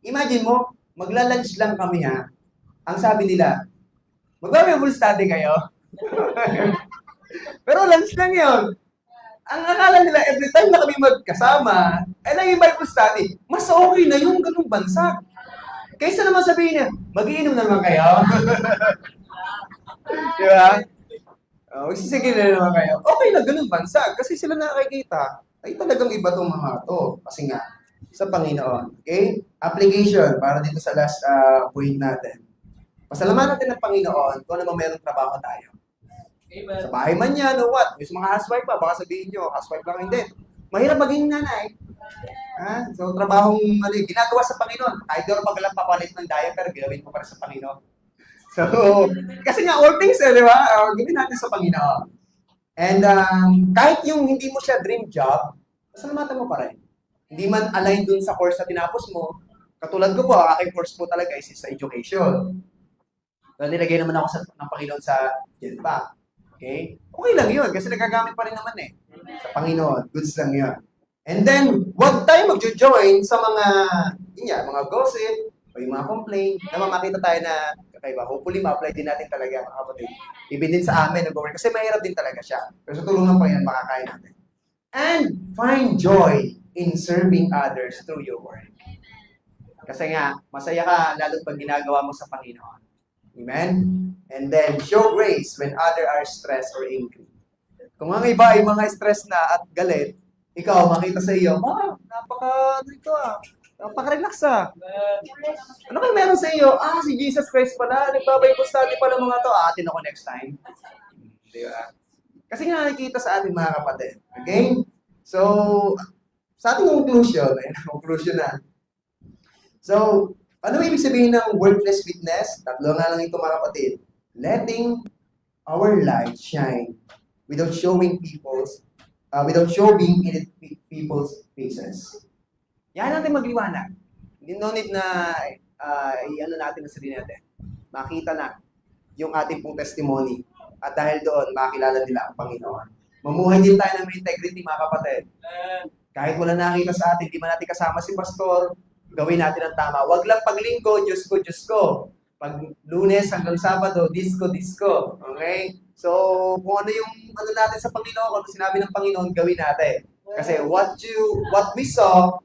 Imagine mo, magla-lunch lang kami ha. Ang sabi nila, mag-Bible study kayo. Pero lunch lang yon. Ang akala nila, every time na kami magkasama, ay naging Bible study, mas okay na yung ganung bansa. Kaysa naman sabihin niya, mag-iinom naman kayo. Di ba? Magsisige na naman kayo. Okay na ganung bansa. Kasi sila nakakikita, ay talagang iba tong mga to. Kasi nga, sa Panginoon. Okay? Application, para dito sa last point natin. Pasalamatan natin ng Panginoon kung ano merong trabaho tayo. Amen. Sa bahay man yan, o what? Yung mga housewife pa, baka sabihin nyo, housewife lang hindi. Mahirap maging nanay. Ha? So, trabahong ginagawa sa Panginoon. Kahit doon pag lang papalit ng diaper, ginawin mo para sa Panginoon. So, kasi nga, all things, di ba? Gawin natin sa Panginoon. And kahit yung hindi mo siya dream job, pasalamatan mo pa rin. Hindi man align dun sa course na tinapos mo. Katulad ko po, aking course po talaga is sa education. So, nilagay naman ako ng Panginoon sa Genpac. Okay? Okay lang yun, kasi nagagamit pa rin naman sa Panginoon. Goods lang yun. And then, huwag tayo mag-join sa mga gossip, o yung mga complaint, na makita tayo na kakaiba. Hopefully, ma-apply din natin talaga, mga kapatid. Even din sa amin, nag-work. Kasi mahirap din talaga siya. Pero sa tulong ng Panginoon, makakaya natin. And find joy in serving others through your work. Kasi nga, masaya ka lalo pag ginagawa mo sa Panginoon. Amen? And then, show grace when others are stressed or angry. Kung ang iba ay mga stress na at galit, ikaw, makita sa iyo, napaka-relax Ano kayo meron sa iyo? Si Jesus Christ pala, nagbabible study pala mga to. Atin ako next time. Di ba? Kasi nga nakikita sa ating mga kapatid. Okay? So, sa ating conclusion na. So, ano ibig sabihin ng worthless witness? Tatlo nga lang ito mga kapatid. Letting our light shine without showing in people's faces. Yan natin magliwanag. No need na i-ano natin na sarili natin. Makita na yung ating pong testimony. At dahil doon, makilala nila ang Panginoon. Mamuhay din tayo ng integrity mga kapatid. Kahit wala nakita sa atin, di man natin kasama si pastor, gawin natin ang tama. Huwag lang paglinggo, Diyos ko. Pag Lunes hanggang Sabado, disco. Okay? So, kung ano yung ano natin sa Panginoon, kung ano sinabi ng Panginoon, gawin natin. Kasi what we saw,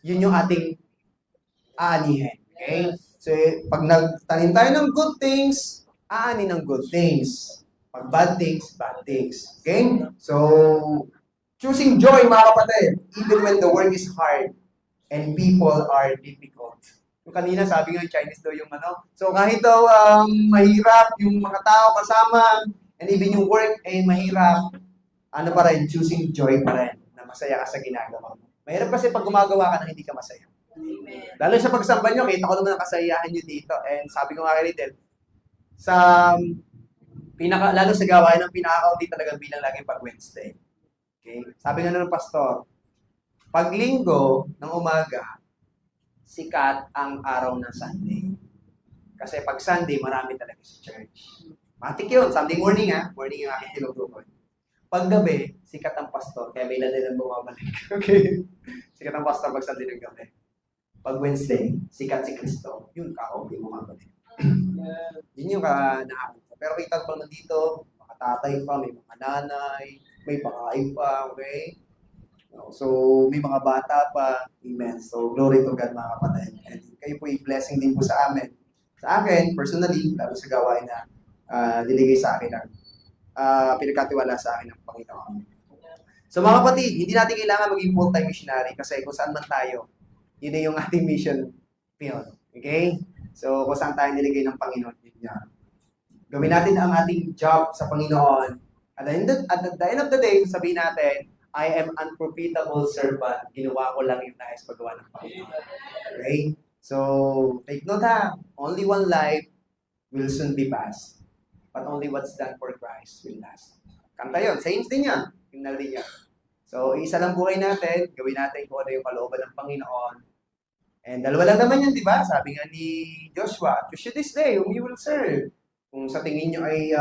yun yung ating aanihin. Okay? So, pag nagtanim tayo ng good things, aani ng good things. Pag bad things, bad things. Okay? So, choosing joy, mga kapatid, even when the work is hard and people are difficult. Yung kanina, sabi nga yung Chinese daw yung ano. So, kahit daw mahirap yung mga tao kasama, and even yung work ay mahirap, ano pa rin, choosing joy pa rin, na masaya ka sa ginagawa mo. Mahirap kasi pag gumagawa ka nang hindi ka masaya. Amen. Lalo sa pagsamba nyo, kita ko naman ang kasayahan nyo dito. And sabi ko nga kay Riddle, lalo sa gawain ng pinaka-kaunti talaga bilang lagi pag Wednesday. Okay? Sabi nga ng pastor, pag linggo ng umaga, sikat ang araw ng Sunday. Kasi pag Sunday, marami talaga sa church. Matik yun, Sunday morning morning yung aking tinutukoy. Pag gabi, sikat ang pastor, kaya may ilan nilang bumabalik. Okay? Sikat ang pastor pag Sunday ng gabi. Pag Wednesday, sikat si Kristo. Yun, kaunti bumabalik. Yun yung nakakita. Pero kita pa nandito, mga tatay pa, may mga nanay, may pakain pa, okay? So, may mga bata pa. Amen. So, glory to God, mga kapatid. And kayo po blessing din po sa amin. Sa akin, personally, lalo sa gawain na diligay sa akin ng pinagkatiwala sa akin ng Panginoon. So, mga kapatid, hindi natin kailangan maging full-time missionary kasi kung saan man tayo, yun na yung ating mission field. Okay? So, kung saan tayo niligay ng Panginoon, yun yan. Gawin natin ang ating job sa Panginoon. At the end of the day, sabihin natin, I am unprofitable servant. Ginawa ko lang yung nais paggawa ng Panginoon. Okay? So, take note ha. Only one life will soon be passed. But only what's done for Christ will last. Kanta yun. Saints din yan. Tingnan din yan. So, isa lang buhay natin. Gawin natin kung ano yung kalooban ng Panginoon. And dalawa lang naman yan, di ba? Sabi nga ni Joshua, choose you this day whom you will serve. Kung sa tingin nyo ay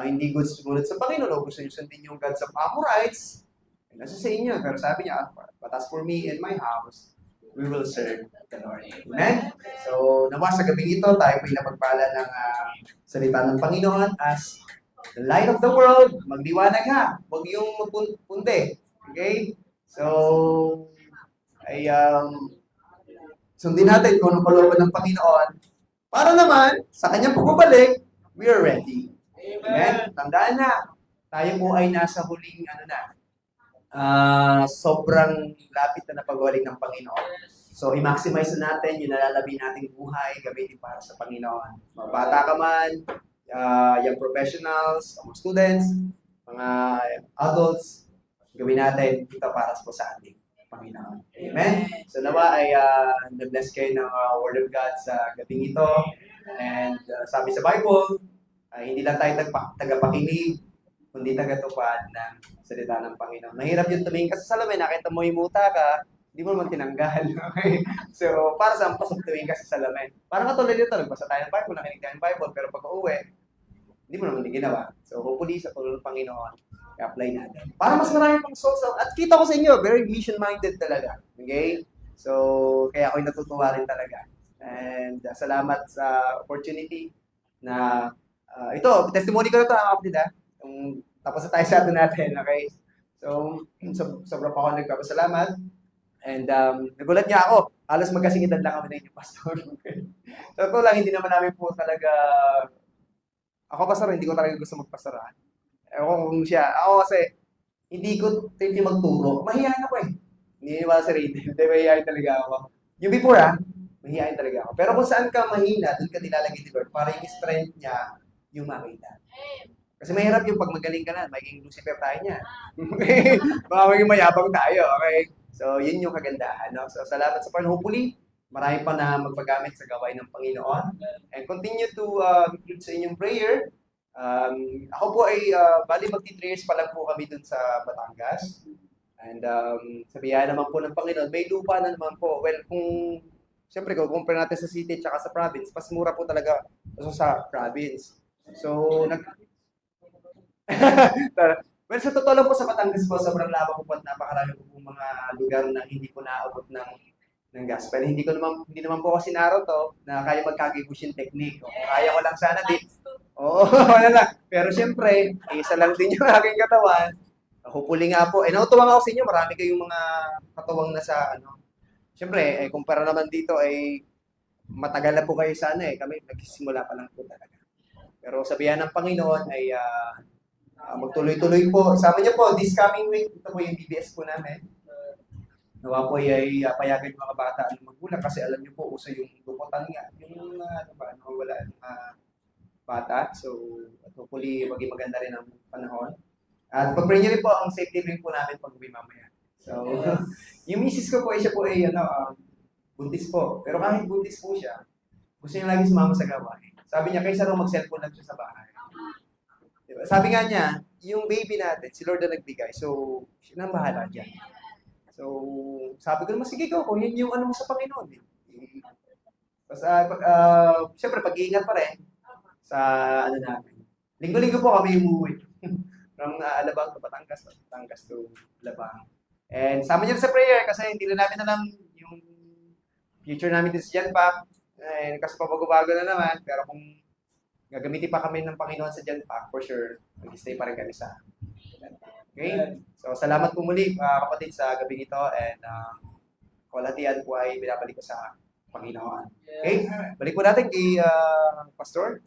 hindi good sumunod sa Panginoon o gusto nyo sundin yung gods of Amorites, nasa sa inyo. Pero sabi niya, but as for me and my house, we will serve the Lord. Amen? So, nawa sa gabing ito, tayo po napagpala ng salita ng Panginoon as the light of the world. Magliwanag ha. Huwag yung magpunde. Okay? So, ay sundin natin kung anong kalooban ng Panginoon para naman, sa kanyang pagbabalik, we are ready. Amen? Tandaan na, tayo po ay nasa huling, sobrang lapit na pagbabalik ng Panginoon. So, i-maximize na natin yung nalalabi nating buhay, gamitin para sa Panginoon. Mga bata ka man, young professionals, mga students, mga adults, gawin natin ito para sa ating Panginoon. Amen? So nawa ay na-bless kayo ng Word of God sa gabing ito. And sabi sa Bible, hindi lang tayo tagapakinig, kundi tagatupad ng salita ng Panginoon. Mahirap yung tumingin ka sa salamin, nakita mo yung muta ka, hindi mo naman tinanggal. Okay? So, para saan pasok tumingin ka sa salamin? Parang katulad dito, nagbasa tayo ng Bible, nakinig tayo ng Bible, pero pag uuwi, hindi mo naman din ginawa. So, hopefully, sa tulong ng Panginoon, i-apply natin. Para mas marami pang souls. At kita ko sa inyo, very mission-minded talaga. Okay? So, kaya ako'y natutuwa rin talaga. And salamat sa opportunity na ito, testimony ko na ito, mga kapatid, ha? Tapos na tayo sa atin natin, okay? So, sobrang pa ako nagpapasalamat. And nagulat niya ako, halos magkasingitan lang kami na inyong pastor. So, ito lang, hindi naman namin po talaga, ako pastor, hindi ko talaga gusto magpastoran. Ewan ko kung siya, ako kasi, hindi ko hindi magturo. Mahihayin ako eh. Hindi naman sa rating. Hindi, mahihayin talaga ako. Yung before mahihayin talaga ako. Pero kung saan ka mahina, doon ka nilalagay ni Lord para yung strength niya, yung makita. Kasi mahirap yung pag magaling ka na, magiging Lucifer tayo niya. Okay? Baka maging mayabang tayo, okay? So, yun yung kagandahan, no? So, salamat sa Panginoon. Hopefully, marami pa na magpagamit sa gawain ng Panginoon. And continue to include sa inyong prayer. Ako po ay, bali magti 3 years pa lang po kami dun sa Batangas. And sabihan naman po ng Panginoon, may lupa na naman po. Well, siyempre, kung compare natin sa city at sa province, mas mura po talaga sa province. So, well, sa totoo lang po sa Batangas po, sobrang laba po at napakarami po mga lugar na hindi po naabot ng gospel. Hindi naman po kasi naro to na kaya magkagibushin technique. Kaya ko lang sana Oo, wala lang. Pero siyempre, isa lang din yung aking katawan. Hopefully nga po. Natutuwa ako sa inyo. Marami kayong mga katawang na sa Siyempre, kumpara naman dito ay matagal na po kayo sana Kami nagsisimula pa lang po talaga. Pero sabihan ng Panginoon ay magtuloy-tuloy po. Sabi niyo po, this coming week, ito po yung BBS po namin. Nawa po ay payagan yung mga bata at magulang kasi alam niyo po, uso yung dukutan nga. Yung wala bata. So, hopefully, maging maganda rin ang panahon. At pag-pray niyo rin po ang safety rin po namin pag-uwi mamaya. So, yung misis ko po, siya po ay buntis po. Pero kahit buntis po siya, gusto niya lagi sumama sa gawain. Sabi niya, kaysa raw mag-cellphone lang siya sa bahay. Diba? Sabi nga niya, yung baby natin, si Lord na nagbigay. So, siya na bahala dyan. So, sabi ko naman, sige ko, kung yun yung ano mo sa Panginoon. Siyempre, pag-iingat pa rin sa namin. Linggo-linggo po kami umuwi. From Alabang to Batangas to Alabang. And sama niyo sa prayer kasi hindi na namin alam yung future namin dito sa Genpac. And kasi pabago-bago na naman. Pero kung gagamitin pa kami ng Panginoon sa Genpac, for sure, mag-stay pa rin kami sa Okay? So, salamat po muli, kapatid, sa gabi ito. And kalahatian po ay binabalik ko sa Panginoon. Okay? Balik po natin kay Pastor.